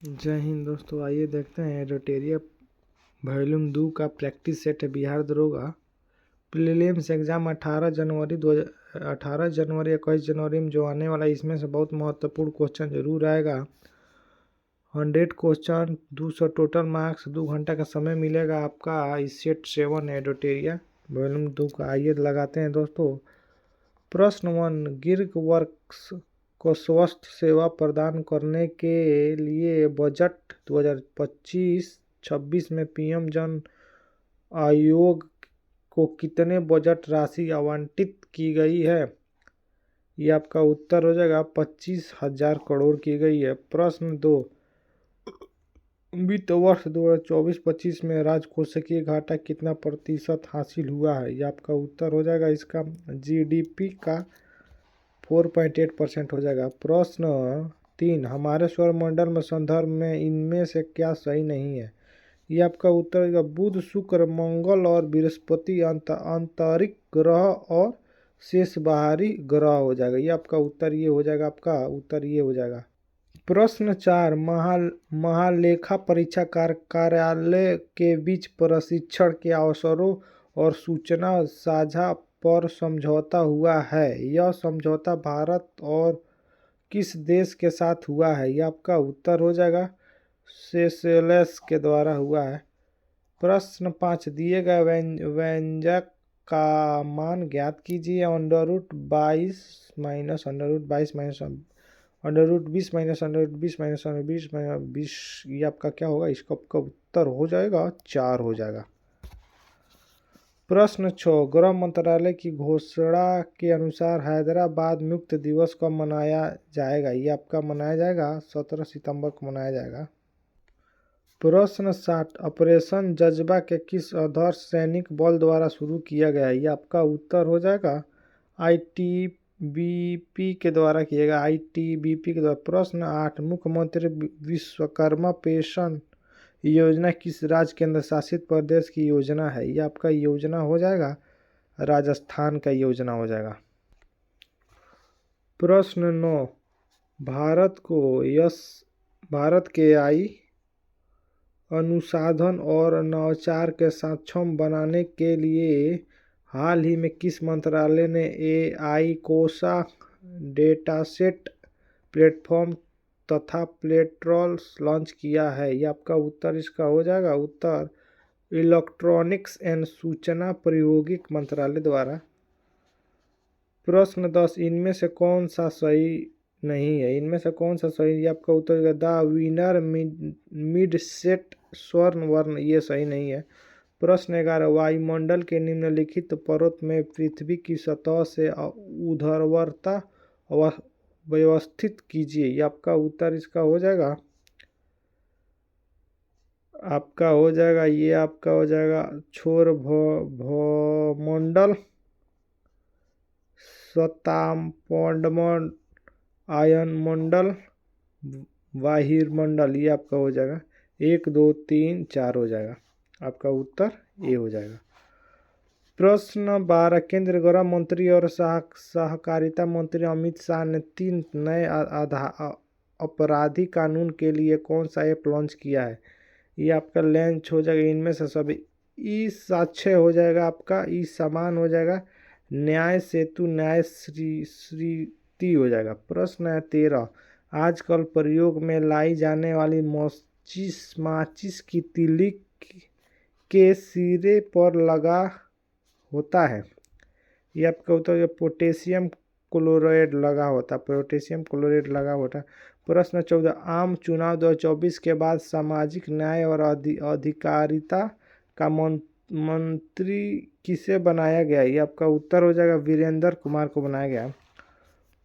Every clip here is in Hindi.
जय हिंद दोस्तों। आइए देखते हैं एडोटेरिया वॉल्यूम 2 का प्रैक्टिस सेट है। बिहार दरोगा प्रीलिम्स एग्जाम 18 जनवरी 21 जनवरी में जो आने वाला है, इसमें से बहुत महत्वपूर्ण क्वेश्चन जरूर आएगा। 100 क्वेश्चन, 200 टोटल मार्क्स, 2 घंटा का समय मिलेगा आपका इस सेट 7 एडोटेरिया वॉल्यूम 2 का। आइए लगाते हैं दोस्तों। प्रश्न 1, गिग वर्क्स को स्वास्थ्य सेवा प्रदान करने के लिए बजट 2025-26 में पीएम जन आयोग को कितने बजट राशि आवंटित की गई है? ये आपका उत्तर हो जाएगा 25,000 करोड़ की गई है। प्रश्न 2, वित्त वर्ष 2024-25 में राजकोषीय घाटा कितना प्रतिशत हासिल हुआ है? ये आपका उत्तर हो जाएगा इसका जीडीपी का 4.8% हो जाएगा। प्रश्न 3, हमारे सौरमंडल में संदर्भ में इनमें से क्या सही नहीं है? ये आपका उत्तर होगा बुध, शुक्र, मंगल और बृहस्पति आंतरिक ग्रह और शेष बाहरी ग्रह हो जाएगा। ये आपका उत्तर ये हो जाएगा, आपका उत्तर ये हो जाएगा। प्रश्न 4, महालेखा परीक्षा कार्यालय के बीच प्रशिक्षण के अवसरों और सूचना साझा पर समझौता हुआ है। यह समझौता भारत और किस देश के साथ हुआ है? यह आपका उत्तर हो जाएगा सेशेल्स के द्वारा हुआ है। प्रश्न 5, दिए गए व्यंजक का मान ज्ञात कीजिए। √22 - -20 ये आपका क्या होगा? इसका आपका उत्तर हो जाएगा 4 हो जाएगा। प्रश्न 6, गृह मंत्रालय की घोषणा के अनुसार हैदराबाद मुक्त दिवस कब मनाया जाएगा? ये आपका मनाया जाएगा 17 सितंबर को मनाया जाएगा। प्रश्न 7, ऑपरेशन जज्बा के किस आदर्श सैनिक बल द्वारा शुरू किया गया है? ये आपका उत्तर हो जाएगा आईटीबीपी के द्वारा किएगा, आईटीबीपी के द्वारा। प्रश्न 8, मुख्यमंत्री विश्वकर्मा पेंशन योजना किस राज्य केंद्र शासित प्रदेश की योजना है? ये आपका योजना हो जाएगा राजस्थान का योजना हो जाएगा। प्रश्न 9, भारत के AI अनुसंधान और नवाचार के सक्षम बनाने के लिए हाल ही में किस मंत्रालय ने AI कोसा डेटासेट प्लेटफॉर्म तथा पोर्टल लॉन्च किया है? ये आपका उत्तर इसका हो जाएगा उत्तर इलेक्ट्रॉनिक्स एंड सूचना प्रौद्योगिकी मंत्रालय द्वारा। प्रश्न 10, इनमें से कौन सा सही नहीं है? इनमें से कौन सा सही? ये आपका उत्तर द विनर मिडसेट स्वर्ण वर्ण, ये सही नहीं है। प्रश्न 11, वायुमंडल के निम्नलिखित परत में पृथ्वी की सतह से ऊर्ध्वाधरता व्यवस्थित कीजिए। ये आपका उत्तर इसका हो जाएगा ये आपका हो जाएगा क्षौर भूमंडल, स्वतापमंडल, आयनमंडल, बहिर्मंडल। ये आपका हो जाएगा 1 2 3 4 हो जाएगा। आपका उत्तर ये हो जाएगा। प्रश्न 12, केंद्रीय गृह मंत्री और सहकारिता मंत्री अमित शाह ने 3 नए आपराधिक कानून के लिए कौन सा ऐप लॉन्च किया है? ये आपका लॉन्च हो जाएगा इनमें से सभी ई साक्ष्य हो जाएगा, आपका ई समान हो जाएगा, न्याय सेतु, न्याय श्रीति हो जाएगा। प्रश्न है 13, आजकल प्रयोग में लाई जाने वाली माचिस की तीली के सिरे पर लगा होता है। ये आपका उत्तर है पोटेशियम क्लोराइड लगा होता है। प्रश्न 14, आम चुनाव 2024 के बाद सामाजिक न्याय और अधिकारिता का मंत्री किसे बनाया गया? ये आपका उत्तर हो जाएगा वीरेंद्र कुमार को बनाया गया।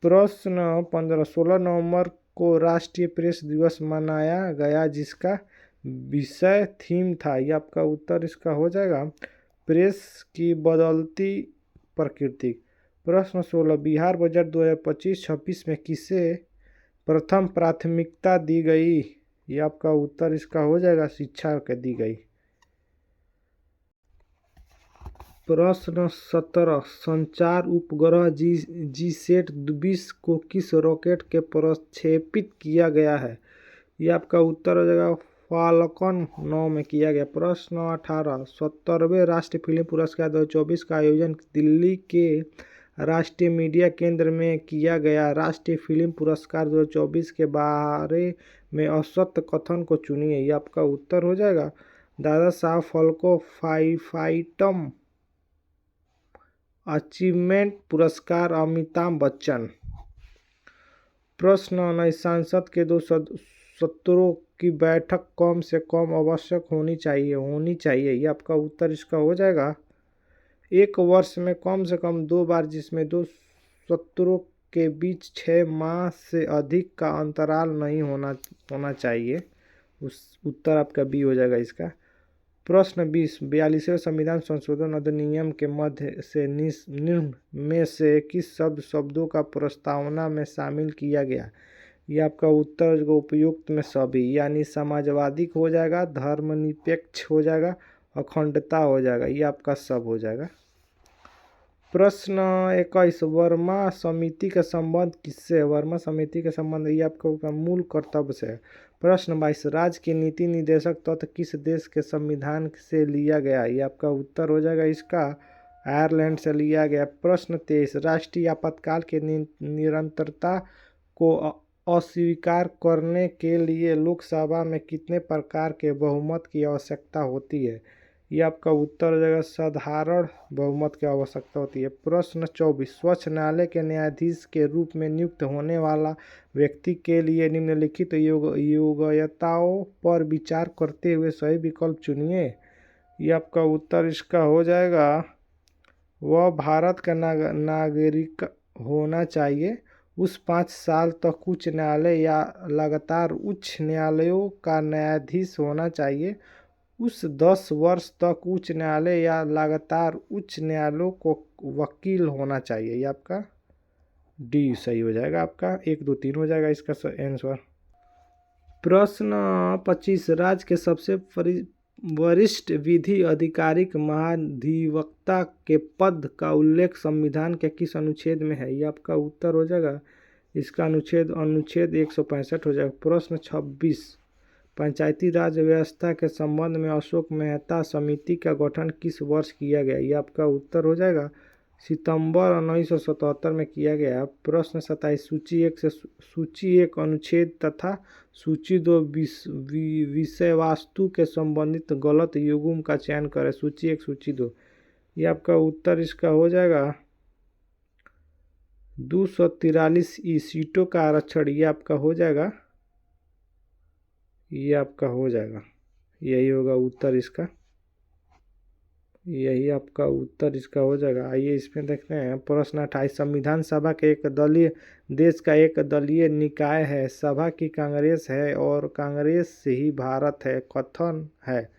प्रश्न 15, 16 नवंबर को राष्ट्रीय प्रेस दिवस मनाया गया जिसका विषय थीम था। ये आपका उत्तर इसका हो जाएगा प्रेस की बदलती प्रकृति। प्रश्न 16, बिहार बजट 2025-26 में किसे प्रथम प्राथमिकता दी गई? ये आपका उत्तर इसका हो जाएगा शिक्षा के दी गई। प्रश्न 17, संचार उपग्रह जीसैट 20 को किस रॉकेट के प्रक्षेपित किया गया है? ये आपका उत्तर हो जाएगा फाल्कन 9 में किया गया। प्रश्न 18 70वें राष्ट्रीय फिल्म पुरस्कार 2024 का आयोजन दिल्ली के राष्ट्रीय मीडिया केंद्र में किया गया। राष्ट्रीय फिल्म पुरस्कार 2024 के बारे में औसत कथन को चुनिए। ये आपका उत्तर हो जाएगा दादा साहब फाल्के फाइटम अचीवमेंट पुरस्कार अमिताभ बच्चन। प्रश्न 19 संसद के दो सत्रों की बैठक कम से कम आवश्यक होनी चाहिए। ये आपका उत्तर इसका हो जाएगा एक वर्ष में कम से कम 2 बार, जिसमें 2 सत्रों के बीच 6 माह से अधिक का अंतराल नहीं होना चाहिए। उस उत्तर आपका बी हो जाएगा इसका। प्रश्न 20 42वें संविधान संशोधन अधिनियम के मध्य से निम्न में से किस शब्दों का प्रस्तावना में शामिल किया गया। ये आपका उत्तर उपयुक्त में सभी, यानी समाजवादी हो जाएगा, धर्मनिरपेक्ष हो जाएगा, अखंडता हो जाएगा। ये आपका सब हो जाएगा। प्रश्न 21 वर्मा समिति का संबंध किससे है। वर्मा समिति का संबंध ये आपका मूल कर्तव्य से है। प्रश्न 22 राज्य के नीति निर्देशक तत्व किस देश के संविधान से लिया गया। ये आपका उत्तर हो जाएगा इसका आयरलैंड से लिया गया। प्रश्न 23 राष्ट्रीय आपातकाल के निरंतरता को अस्वीकार करने के लिए लोकसभा में कितने प्रकार के बहुमत की आवश्यकता होती है। ये आपका उत्तर हो जाएगा साधारण बहुमत की आवश्यकता होती है। प्रश्न 24 स्वच्छ न्यायालय के न्यायाधीश के रूप में नियुक्त होने वाला व्यक्ति के लिए निम्नलिखित योग्यताओं पर विचार करते हुए सही विकल्प चुनिए। ये आपका उत्तर इसका हो जाएगा वह भारत का नागरिक होना चाहिए, उस 5 साल तक उच्च न्यायालय या लगातार उच्च न्यायालयों का न्यायाधीश होना चाहिए, उस 10 वर्ष तक उच्च न्यायालय या लगातार उच्च न्यायालयों को वकील होना चाहिए। ये आपका डी सही हो जाएगा। आपका 1 2 3 हो जाएगा इसका आंसर। प्रश्न 25 राज्य के सबसे वरिष्ठ विधि आधिकारिक महाधिवक्ता के पद का उल्लेख संविधान के किस अनुच्छेद में है। ये आपका उत्तर हो जाएगा इसका अनुच्छेद 165 हो जाएगा। प्रश्न 26 पंचायती राज व्यवस्था के संबंध में अशोक मेहता समिति का गठन किस वर्ष किया गया। ये आपका उत्तर हो जाएगा सितंबर 1977 में किया गया। प्रश्न 27 सूची 1 अनुच्छेद तथा सूची 2 विषय वस्तु के संबंधित गलत युग्म का चयन करें। सूची 1 सूची 2। ये आपका उत्तर इसका हो जाएगा 243 सीटों का आरक्षण। ये आपका हो जाएगा यही होगा उत्तर इसका। यही आपका उत्तर इसका हो जाएगा। आइए इसमें देखते हैं। प्रश्न 28 संविधान सभा के देश का एक दलीय निकाय है, सभा की कांग्रेस है और कांग्रेस से ही भारत है, कथन है।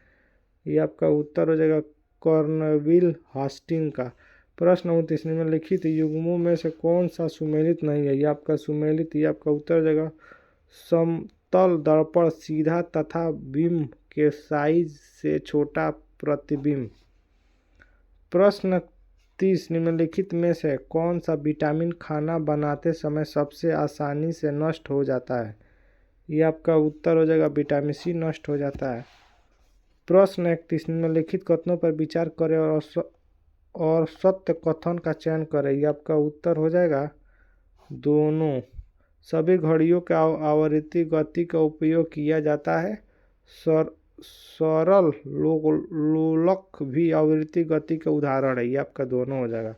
ये आपका उत्तर हो जाएगा कॉर्नवेलिस हास्टिंग का। प्रश्न 29 निम्नलिखित युग्मों में से कौन सा सुमेलित नहीं है। ये आपका सुमेलित। ये आपका उत्तर हो जाएगा समतल दर्पण, सीधा तथा बिंब के साइज से छोटा प्रतिबिंब। प्रश्न 30 निम्नलिखित में से कौन सा विटामिन खाना बनाते समय सबसे आसानी से नष्ट हो जाता है। ये आपका उत्तर हो जाएगा विटामिन सी नष्ट हो जाता है। प्रश्न 31 निम्नलिखित कथनों पर विचार करें और सत्य कथन का चयन करें। ये आपका उत्तर हो जाएगा दोनों। सभी घड़ियों का आवर्ती गति का उपयोग किया जाता है, सरल लोलक भी आवृत्ति गति का उदाहरण है। ये आपका दोनों हो जाएगा।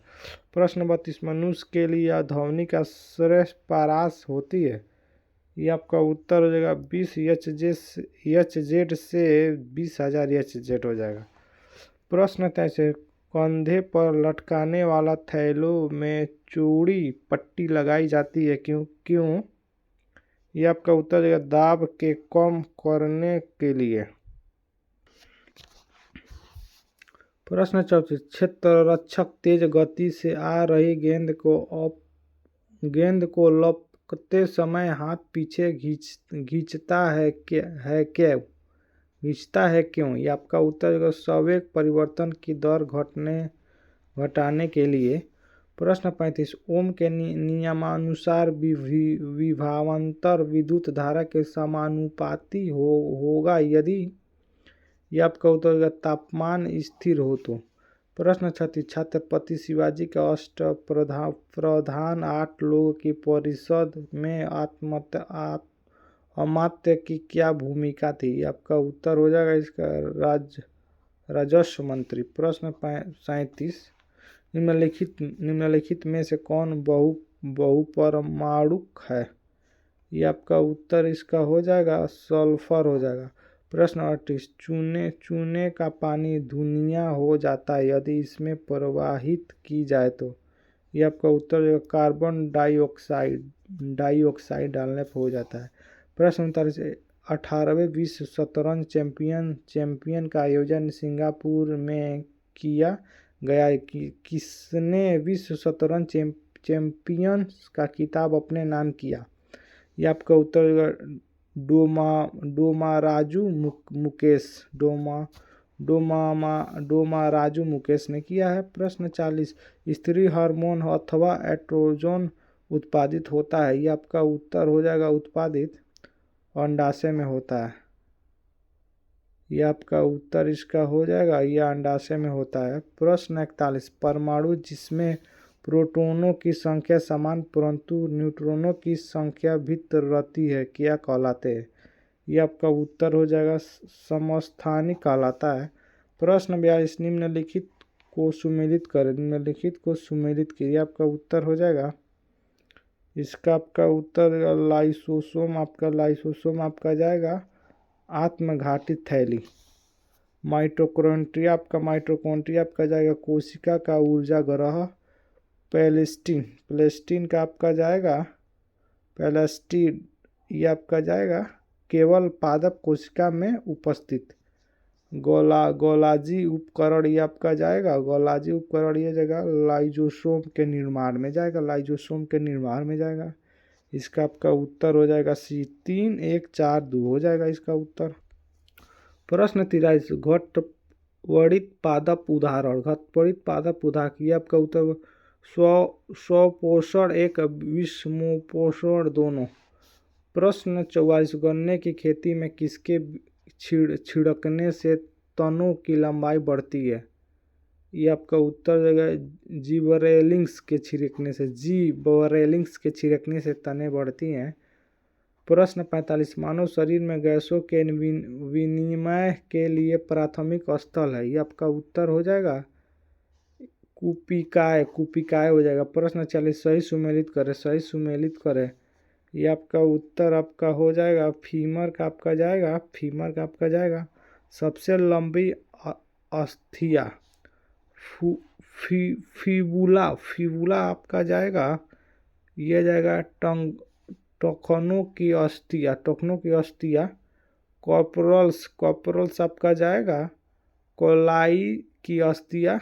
प्रश्न 32 मनुष्य के लिए ध्वनि का श्रेष्ठ परास होती है। ये आपका उत्तर हो जाएगा 20 HZ से 20,000 HZ हो जाएगा। प्रश्न 33 कंधे पर लटकाने वाला थैलों में चौड़ी पट्टी लगाई जाती है, क्यों। ये आपका उत्तर हो जाएगा दाब के कम करने के लिए। प्रश्न 34 क्षेत्ररक्षक तेज गति से आ रही गेंद को लपकते समय हाथ पीछे खींचता है क्यों। ये आपका उत्तर संवेग परिवर्तन की दर घटाने के लिए। प्रश्न 35 ओम के नियमानुसार विभवांतर विद्युत धारा के समानुपाती होगा यदि यह आपका उत्तर होगा तापमान स्थिर हो तो। प्रश्न 36 छत्रपति शिवाजी के अष्टप्रधान 8 लोगों की परिषद में अमात्य की क्या भूमिका थी। आपका उत्तर हो जाएगा इसका राजस्व मंत्री। प्रश्न 37 निम्नलिखित में से कौन बहुपरमाणुक है। ये आपका उत्तर इसका हो जाएगा सल्फर हो जाएगा। प्रश्न 38 चूने का पानी धुनिया हो जाता है यदि इसमें प्रवाहित की जाए तो। ये आपका उत्तर कार्बन डाइऑक्साइड डालने पर हो जाता है। प्रश्न 39 18वें विश्व शतरंज चैंपियन का आयोजन सिंगापुर में किया गया है। किसने विश्व शतरंज चैंपियंस का खिताब अपने नाम किया। यह आपका उत्तर डोमाराजू मुकेश ने किया है। प्रश्न 40 स्त्री हार्मोन अथवा एस्ट्रोजन उत्पादित होता है। यह आपका उत्तर हो जाएगा उत्पादित अंडाशय में होता है। यह आपका उत्तर इसका हो जाएगा यह अंडाशय में होता है। प्रश्न 41 परमाणु जिसमें प्रोटॉनों की संख्या समान परंतु न्यूट्रॉनों की संख्या भिन्न रहती है क्या कहलाते हैं। यह आपका उत्तर हो जाएगा समस्थानिक कहलाता है। प्रश्न 42 निम्नलिखित को सुमेलित कीजिए। आपका उत्तर हो जाएगा इसका आपका उत्तर लाइसोसोम आपका जाएगा आत्मघाती थैली। माइटोकॉन्ड्रिया आपका जाएगा कोशिका का ऊर्जा ग्रह। प्लेस्टिन का आपका जाएगा प्लास्टिड। ये आपका जाएगा केवल पादप कोशिका में उपस्थित। गोलाजी उपकरण ये आपका जाएगा ये जगह लाइजोसोम के निर्माण में जाएगा। इसका आपका उत्तर हो जाएगा C 3 1 4 2 हो जाएगा इसका उत्तर। प्रश्न 43 घटवड़ित पादप उदाहरण ये आपका उत्तर स्वपोषण एक विषमपोषण दोनों। प्रश्न 44 गन्ने की खेती में किसके छिड़कने से तनों की लंबाई बढ़ती है। ये आपका उत्तर देगा जिबरेलिंक्स के छिड़कने से तने बढ़ती हैं। प्रश्न 45 मानव शरीर में गैसों के विनिमय के लिए प्राथमिक स्थल है। ये आपका उत्तर हो जाएगा कुपिकाय हो जाएगा। प्रश्न 40 सही सुमेलित करें। ये आपका उत्तर आपका हो जाएगा फीमर का आपका जाएगा सबसे लंबी अस्थिया। फिबुला आपका जाएगा ये जाएगा टखनों की अस्थिया। कॉर्पोरल्स आपका जाएगा कोलाई की अस्थिया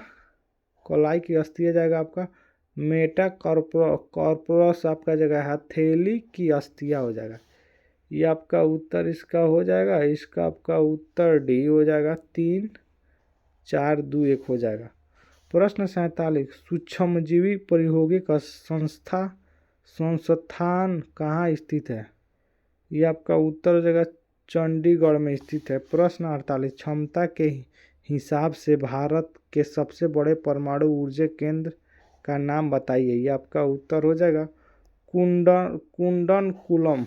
जाएगा आपका। मेटाकॉर्पोरस आपका जगह हथेली की अस्थिया हो जाएगा। ये आपका उत्तर इसका हो जाएगा इसका आपका उत्तर डी हो जाएगा 3 4 2 1 हो जाएगा। प्रश्न 47 सूक्ष्मजीवी प्रायोगिक संस्थान कहाँ स्थित है। ये आपका उत्तर हो जाएगा चंडीगढ़ में स्थित है। प्रश्न 48 क्षमता के हिसाब से भारत के सबसे बड़े परमाणु ऊर्जा केंद्र का नाम बताइए। ये आपका उत्तर हो जाएगा कुंडनकुलम।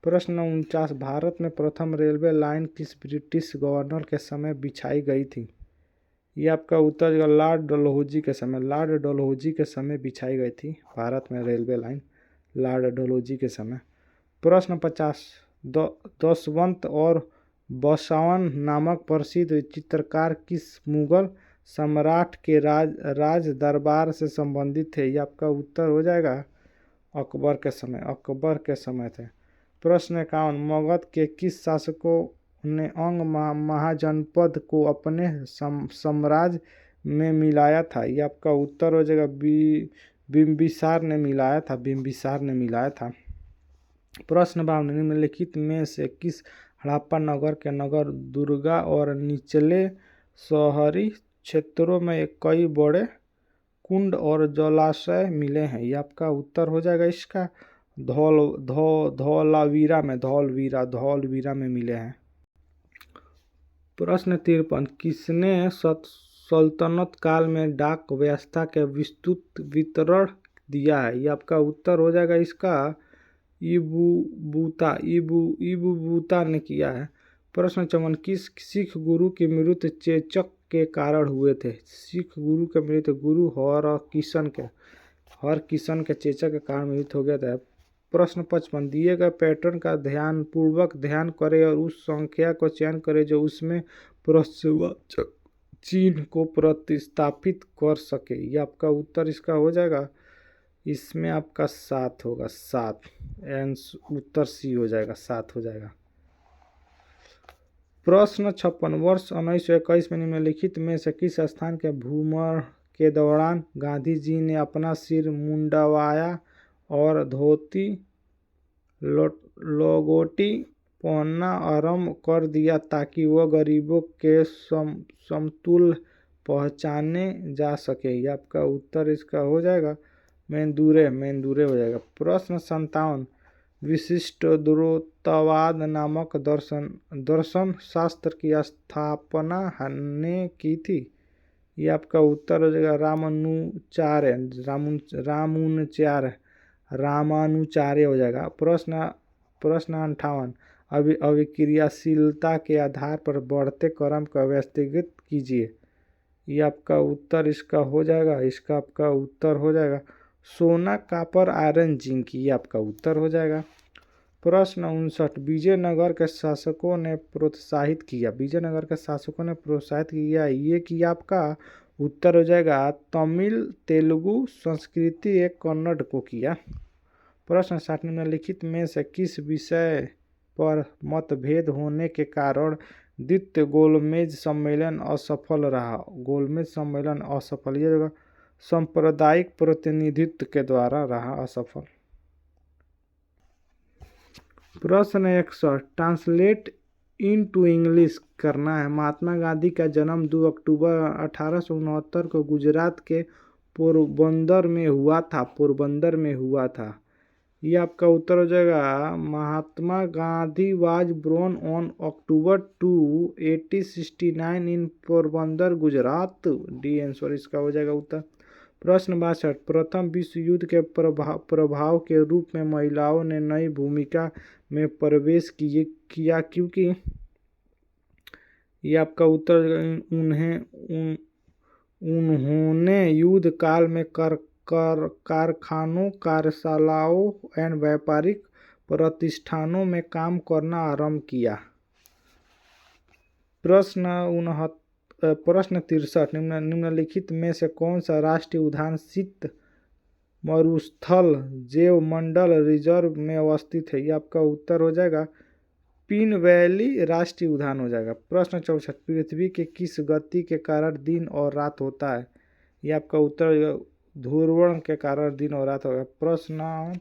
प्रश्न 49 भारत में प्रथम रेलवे लाइन किस ब्रिटिश गवर्नर के समय बिछाई गई थी। ये आपका उत्तर लॉर्ड डलहौजी के समय बिछाई गई थी भारत में रेलवे लाइन लॉर्ड डलहौजी के समय। प्रश्न 50 दशवंत और बसवन नामक प्रसिद्ध चित्रकार किस मुगल सम्राट के राज दरबार से संबंधित है। ये आपका उत्तर हो जाएगा अकबर के समय थे। प्रश्न 51 मगध के किस शासकों ने अंग महाजनपद को अपने साम्राज्य में मिलाया था। ये आपका उत्तर हो जाएगा बिम्बिसार ने मिलाया था। प्रश्न 52 निम्नलिखित में से किस हड़प्पा नगर के नगर दुर्गा और निचले शहरी क्षेत्रों में कई बड़े कुंड और जलाशय मिले हैं? ये आपका उत्तर हो जाएगा इसका धौलवीरा में मिले हैं। प्रश्न 53, किसने सल्तनत काल में डाक व्यवस्था के विस्तृत वितरण दिया है? ये आपका उत्तर हो जाएगा इसका इबू बूता ने किया है। प्रश्न 54, किस सिख गुरु की मृत्यु चेचक के कारण हुए थे? सिख गुरु के मृत्यु गुरु हरकिशन के चेचक के कारण मृत्यु हो गया था। प्रश्न 55, दिए गए पैटर्न का ध्यानपूर्वक ध्यान करें और उस संख्या को चयन करें जो उसमें प्रश्नवाचक चिन्ह को प्रतिस्थापित कर सके। ये आपका उत्तर इसका हो जाएगा, इसमें आपका 7 होगा, 7 उत्तर सी हो जाएगा, 7 हो जाएगा। प्रश्न 56, वर्ष 1921 में निम्नलिखित में से किस स्थान के भ्रमण के दौरान गांधी जी ने अपना सिर मुंडवाया और धोती लंगोटी पहनना आरंभ कर दिया ताकि वह गरीबों के समतुल्य पहचाने जा सके? यह आपका उत्तर इसका हो जाएगा मेंदुरे हो जाएगा। प्रश्न 57, विशिष्टद्वैतवाद नामक दर्शन शास्त्र की स्थापना ने की थी? ये आपका उत्तर हो जाएगा रामानुचार्य हो जाएगा। प्रश्न 58, अभिक्रियाशीलता के आधार पर बढ़ते क्रम का व्यवस्थित कीजिए। ये आपका उत्तर इसका हो जाएगा, इसका आपका उत्तर हो जाएगा सोना, कॉपर, आयरन, जिंक। ये आपका उत्तर हो जाएगा। प्रश्न 59, विजयनगर के शासकों ने प्रोत्साहित किया? विजयनगर के शासकों ने प्रोत्साहित किया, ये कि आपका उत्तर हो जाएगा तमिल, तेलुगु, संस्कृति एक कन्नड़ को किया। प्रश्न 60, निम्नलिखित में से किस विषय पर मतभेद होने के कारण द्वितीय गोलमेज सम्मेलन असफल रहा? गोलमेज सम्मेलन असफल, यह जगह सांप्रदायिक प्रतिनिधित्व के द्वारा रहा असफल। प्रश्न 61, ट्रांसलेट इनटू इंग्लिश करना है। महात्मा गांधी का जन्म 2 अक्टूबर 1869 को गुजरात के पोरबंदर में हुआ था। ये आपका उत्तर हो जाएगा, Mahatma Gandhi was born on October 2, 1869 in Porbandar, Gujarat. The answer इसका हो जाएगा उत्तर। प्रश्न 62, प्रथम विश्व युद्ध के प्रभाव के रूप में महिलाओं ने नई भूमिका में प्रवेश किया क्योंकि? ये आपका उत्तर, उन्होंने युद्ध काल में कारखानों, कार्यशालाओं एवं व्यापारिक प्रतिष्ठानों में काम करना आरंभ किया। प्रश्न 63, निम्नलिखित में से कौन सा राष्ट्रीय उद्यान शीत मरुस्थल जैव मंडल रिजर्व में अवस्थित है? ये आपका उत्तर हो जाएगा पिन वैली राष्ट्रीय उद्यान हो जाएगा। प्रश्न 64, पृथ्वी के किस गति के कारण दिन और रात होता है? ये आपका उत्तर ध्रुवण के कारण दिन और रात होगा। प्रश्न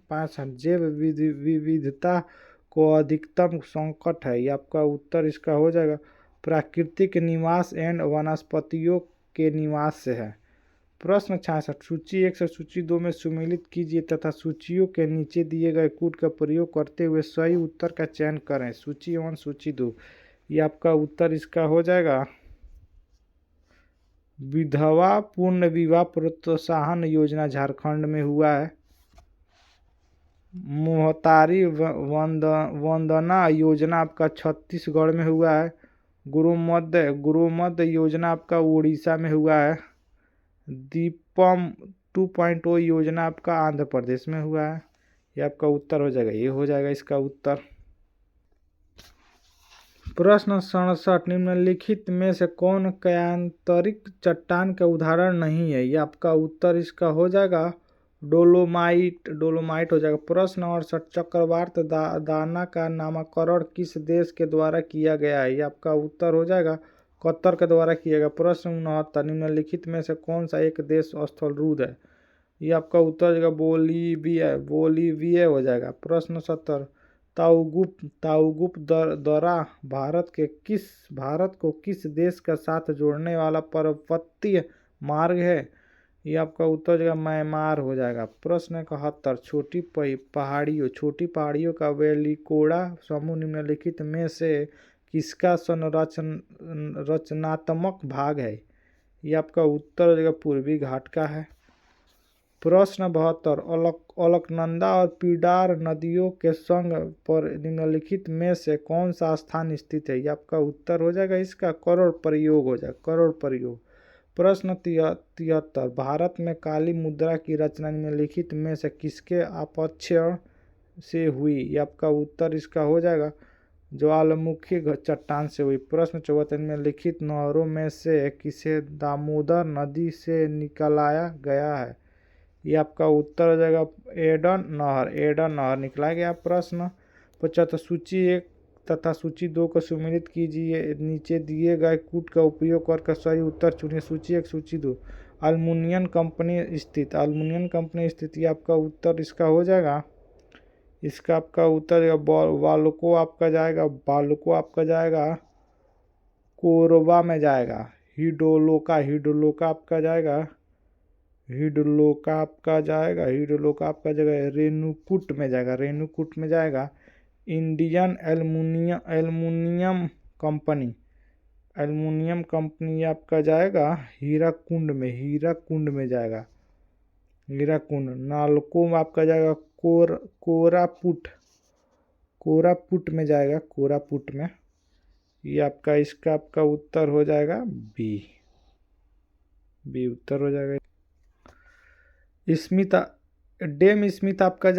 65, जैव विविधता को अधिकतम संकट है? ये आपका उत्तर इसका हो जाएगा प्राकृतिक निवास एवं वनस्पतियों के निवास से है। प्रश्न 66, सूची 1 से सूची 2 में सम्मिलित कीजिए तथा सूचियों के नीचे दिए गए कूट का प्रयोग करते हुए सही उत्तर का चयन करें। सूची 1, सूची 2। ये आपका उत्तर इसका हो जाएगा विधवा पूर्ण विवाह प्रोत्साहन योजना झारखंड में हुआ है। मोहतारी वंदना योजना आपका छत्तीसगढ़ में हुआ है। गुरुमध्य योजना आपका उड़ीसा में हुआ है। दीपम 2.0 योजना आपका आंध्र प्रदेश में हुआ है। ये आपका उत्तर हो जाएगा, ये हो जाएगा इसका उत्तर। प्रश्न 67, निम्नलिखित में से कौन कायांतरित चट्टान का उदाहरण नहीं है? ये आपका उत्तर इसका हो जाएगा डोलोमाइट हो जाएगा। प्रश्न 68, चक्रवात दाना का नामकरण किस देश के द्वारा किया गया है? ये आपका उत्तर हो जाएगा कतर के द्वारा किया गया। प्रश्न 69, निम्नलिखित में से कौन सा एक देश स्थलरूढ़ है? ये आपका उत्तर हो जाएगा बोलीविया हो जाएगा। प्रश्न 70, ताऊगुप दर्रा भारत को किस देश के साथ जोड़ने वाला पर्वतीय मार्ग है? ये आपका उत्तर हो जाएगा म्यांमार हो जाएगा। प्रश्न 71 छोटी पहाड़ियों का वेलिकोड़ा समूह निम्नलिखित में से किसका संरचनात्मक भाग है? ये आपका उत्तर हो जाएगा पूर्वी घाट का है। प्रश्न 72 अलकनंदा और पिडार नदियों के संग पर निम्नलिखित में से कौन सा स्थान स्थित है? ये आपका उत्तर हो जाएगा इसका करोड़ प्रयोग हो जाएगा, करोड़ प्रयोग। प्रश्न 73 भारत में काली मुद्रा की रचना निम्नलिखित में से किसके अपक्षय से हुई? ये आपका उत्तर इसका हो जाएगा ज्वालामुखी चट्टान से हुई। प्रश्न 74 निम्नलिखित नहरों में से किसे दामोदर नदी से निकाला गया है? ये आपका उत्तर हो जाएगा एडन नहर निकला गया। प्रश्न 75 सूची 1 तथा सूची 2 को सम्मिलित कीजिए, नीचे दिए गए कूट का उपयोग कर सही उत्तर चुनिए। सूची 1 सूची 2 अल्मुनियम कंपनी स्थित ये आपका उत्तर इसका हो जाएगा, इसका आपका उत्तर बालुको आपका जाएगा कोरबा में जाएगा। हिडोलोका आपका जाएगा रेणुकूट में जाएगा। इंडियन एल्युमिनियम कंपनी आपका जाएगा हीराकुंड में जाएगा। नालको आपका जाएगा कोरापुट में जाएगा, कोरापुट में। ये आपका इसका आपका उत्तर हो जाएगा बी उत्तर हो जाएगा। डेम स्मिथ आपका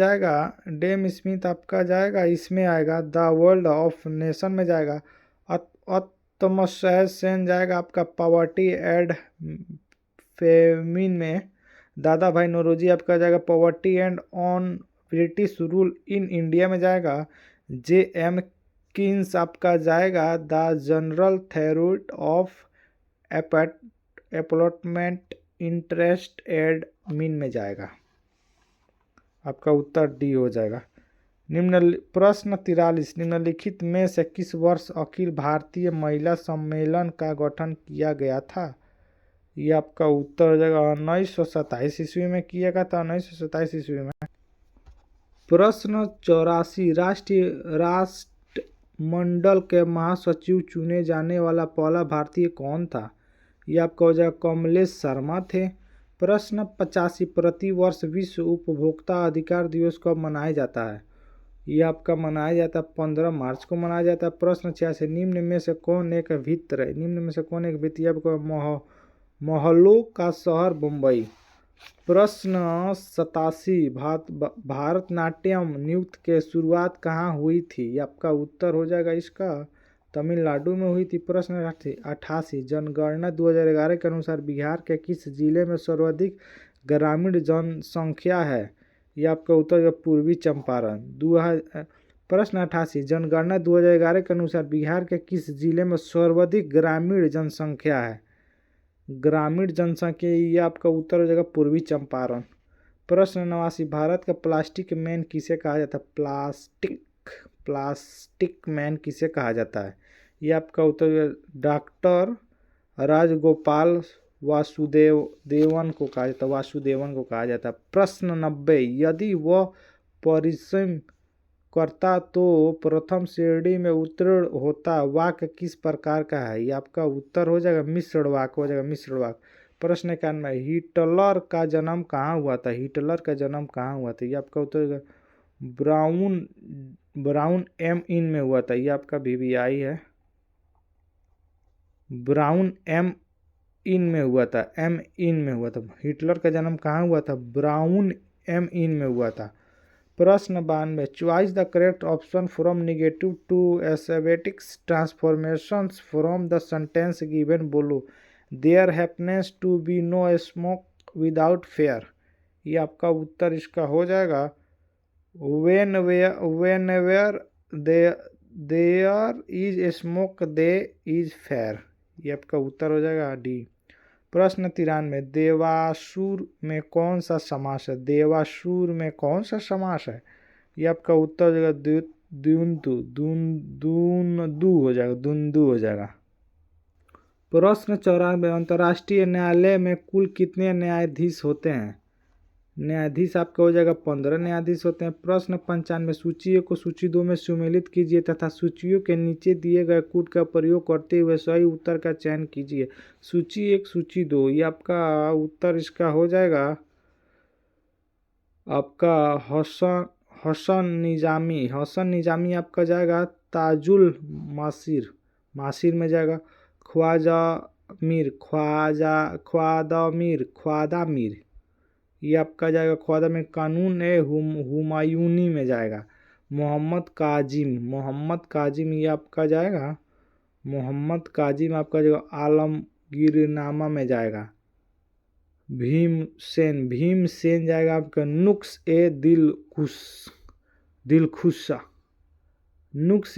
जाएगा इसमें आएगा द वर्ल्ड ऑफ नेशन में जाएगा। तमसैद सेन जाएगा आपका पॉवर्टी एंड फेमिन में। दादा भाई नौरोजी आपका जाएगा poverty and on British rule in India में जाएगा। J.M. किन्स आपका जाएगा the general theory of employment interest and money में जाएगा। आपका उत्तर डी हो जाएगा। प्रश्न 43 निम्नलिखित में से किस वर्ष अखिल भारतीय महिला सम्मेलन का गठन किया गया था? ये आपका उत्तर हो जाएगा 1927 ईस्वी में किया गया था, 1927 ईस्वी में। प्रश्न 84 राष्ट्रमंडल के महासचिव चुने जाने वाला पहला भारतीय कौन था? ये आपका हो जाएगा कमलेश शर्मा थे। प्रश्न 85 प्रतिवर्ष विश्व उपभोक्ता अधिकार दिवस कब मनाया जाता है? ये आपका मनाया जाता है 15 मार्च को मनाया जाता है। प्रश्न 86 निम्न में से कौन एक भित्र है? आपको महलों का शहर मुंबई। प्रश्न 87 भारतनाट्यम नृत्य के शुरुआत कहाँ हुई थी? ये आपका उत्तर हो जाएगा इसका तमिलनाडु में हुई थी। प्रश्न 88 जनगणना 2011 के अनुसार बिहार के किस जिले में सर्वाधिक ग्रामीण जनसंख्या है? ये आपका उत्तर पूर्वी चंपारण। प्रश्न 88 जनगणना 2011 के अनुसार बिहार के किस जिले में सर्वाधिक ग्रामीण जनसंख्या है? ग्रामीण जनसंख्या ये आपका उत्तर हो जाएगा पूर्वी चंपारण। प्रश्न 89 भारत का प्लास्टिक मैन किसे कहा जाता है? प्लास्टिक मैन किसे कहा जाता है? ये आपका उत्तर डॉक्टर राजगोपाल वासुदेवन को कहा जाता है। प्रश्न 90 यदि वह परिश्रम करता तो प्रथम श्रेणी में उत्तीर्ण होता वाक्य किस प्रकार का है? ये आपका उत्तर हो जाएगा मिश्रण वाक्य हो जाएगा। प्रश्न 91 हिटलर का जन्म कहाँ हुआ था? ये आपका उत्तर ब्राउन एम इन में हुआ था। ये आपका VVI है। ब्राउन एम इन में हुआ था। हिटलर का जन्म कहाँ हुआ था? ब्राउन एम इन में हुआ था। प्रश्न 92 choice the correct option from negative to एसेवेटिक्स transformations from the sentence given below there happens to be no smoke without fire. ये आपका उत्तर इसका हो जाएगा whenever there is smoke there is fire। ये आपका उत्तर हो जाएगा डी। प्रश्न 93 देवासुर में कौन सा समास है? ये आपका उत्तर हो जाएगा दुंदु हो जाएगा। प्रश्न 94, अंतर्राष्ट्रीय न्यायालय में कुल कितने न्यायाधीश होते हैं? न्यायाधीश आपका हो जाएगा 15 न्यायाधीश होते हैं। प्रश्न 95, सूची को सूची 2 में सम्मिलित कीजिए तथा सूचियों के नीचे दिए गए कूट का प्रयोग करते हुए सही उत्तर का चयन कीजिए। सूची 1 सूची 2, ये आपका उत्तर इसका हो जाएगा आपका हसन निजामी आपका जाएगा ताजुल मासिर में जाएगा। ख्वादा मीर ये आपका जाएगा ख्वादा में। कानून हुमायूनी में जाएगा। मोहम्मद काजिम ये आपका जाएगा आलमगीरनामा में जाएगा। भीमसेन जाएगा आपका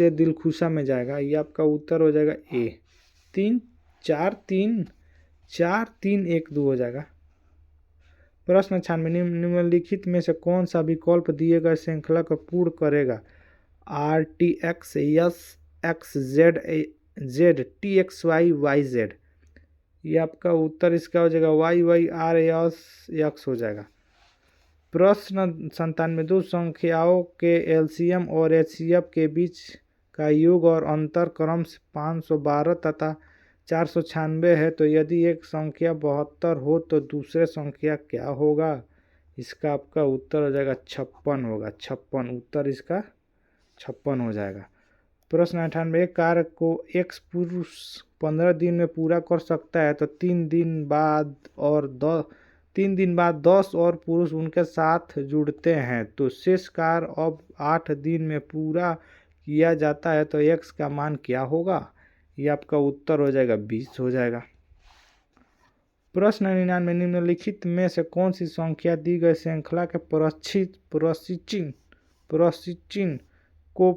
दिलखुशा में जाएगा। ये आपका उत्तर हो जाएगा ए। 4-3-1-2 हो जाएगा। प्रश्न 96, निम्नलिखित में से कौन सा विकल्प दिए गए श्रृंखला को पूर्ण करेगा? RTX SXZ TXY YZ, ये आपका उत्तर इसका हो जाएगा YYRS हो जाएगा। प्रश्न 97, दो संख्याओं के एलसीएम और एचसीएफ के बीच का योग और अंतर क्रम 512 तथा 496 है, तो यदि एक संख्या 72 हो तो दूसरे संख्या क्या होगा? इसका आपका उत्तर हो जाएगा 56 होगा। 56 उत्तर इसका 56 हो जाएगा। प्रश्न 98, एक कार्य को एक पुरुष 15 दिन में पूरा कर सकता है तो 3 दिन बाद 10 और पुरुष उनके साथ जुड़ते हैं तो शेष कार्य अब 8 दिन में पूरा किया जाता है, तो x का मान क्या होगा? ये आपका उत्तर हो जाएगा 20 हो जाएगा। प्रश्न 99, निम्नलिखित में से कौन सी संख्या दी गई श्रृंखला के प्रश्चिह्न को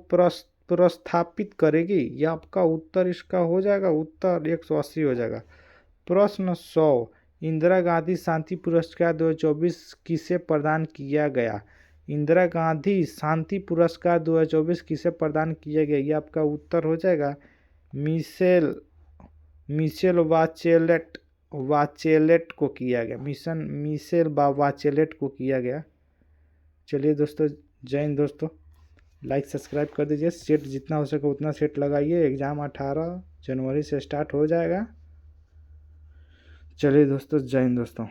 प्रस्थापित करेगी? यह आपका उत्तर इसका हो जाएगा उत्तर 180 हो जाएगा। प्रश्न 100, इंदिरा गांधी शांति पुरस्कार 2024 किसे प्रदान किया गया? इंदिरा गांधी शांति पुरस्कार 2024 किसे प्रदान किया गया? ये आपका उत्तर हो जाएगा मिशेल वाचेलेट को किया गया। मिशेल वाचेलेट को किया गया। चलिए दोस्तों, जय हिंद दोस्तों। लाइक सब्सक्राइब कर दीजिए। सेट जितना हो सके उतना सेट लगाइए। एग्ज़ाम 18 जनवरी से स्टार्ट हो जाएगा। चलिए दोस्तों, जय हिंद दोस्तों।